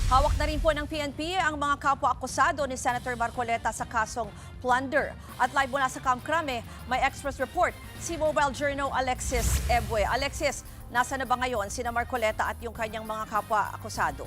Hawak na rin po ng PNP ang mga kapwa-akusado ni Senator Marcoleta sa kasong plunder. At live mula sa Camp Crame, may express report si Mobile Journal Alexis Ebue. Alexis, nasa na ba ngayon sina Marcoleta at yung kanyang mga kapwa-akusado?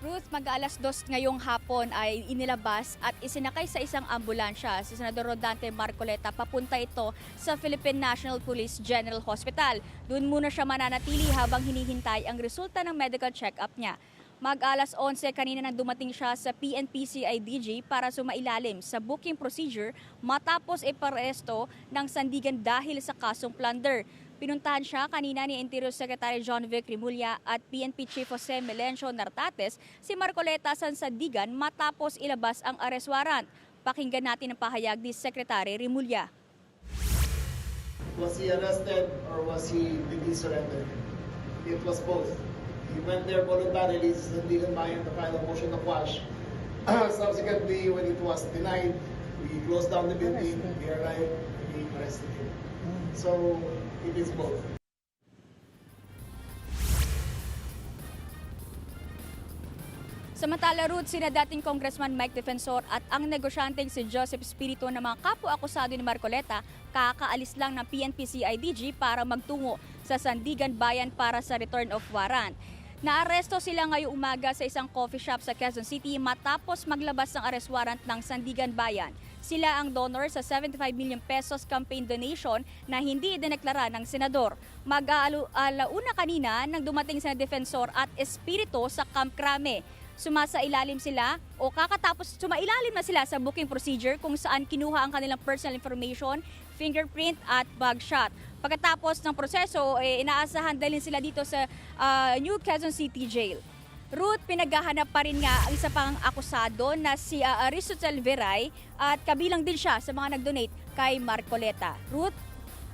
Ruth, mag-alas 2 ngayong hapon ay inilabas at isinakay sa isang ambulansya si Senador Rodante Marcoleta. Papunta ito sa Philippine National Police General Hospital. Doon muna siya mananatili habang hinihintay ang resulta ng medical check-up niya. Mag-alas 11 kanina nang dumating siya sa PNP CIDG para sumailalim sa booking procedure matapos iparesto ng sandigan dahil sa kasong plunder. Pinuntahan siya kanina ni Interior Secretary John Vic Rimulya at PNP Chief Jose Melencio Nartates si Marcoleta sa sandigan matapos ilabas ang arrest warrant. Pakinggan natin ang pahayag ni Secretary Rimulya. Was he arrested or did he surrender? It was both. He went there voluntarily sa Sandigan Bayan to file a motion to quash. Subsequently, when it was denied, we closed down the building, we arrived, and we arrested him. So, it is both. Samantala, Ruth, sina dating Congressman Mike Defensor at ang negosyanteng si Joseph Espiritu ng mga kapwa-akusado ni Marcoleta kakaalis lang ng PNP CIDG para magtungo sa Sandigan Bayan para sa return of warrant. Naaresto sila ngayong umaga sa isang coffee shop sa Quezon City matapos maglabas ng arrest warrant ng Sandigan Bayan. Sila ang donor sa 75 million pesos campaign donation na hindi idineklara ng senador. Mag-aalauna kanina nang dumating sina Defensor at Espiritu sa Camp Crame. Sumasailalim sila o kakatapos sumailalim na sila sa booking procedure kung saan kinuha ang kanilang personal information, fingerprint at mugshot. Pagkatapos ng proseso, inaasahan dalhin sila dito sa New Quezon City Jail. Ruth, pinaghahanap pa rin nga ang isa pang akusado na si Aristotle Veray at kabilang din siya sa mga nag-donate kay Marcoleta. Ruth?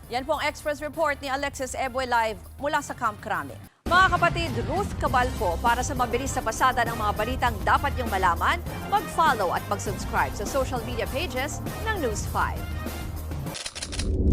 Yan po ang express report ni Alexis Ebue live mula sa Camp Crame. Mga kapatid, Ruth Cabalco, para sa mabilis na pasada ng mga balitang dapat niyong malaman, mag-follow at mag-subscribe sa social media pages ng News 5.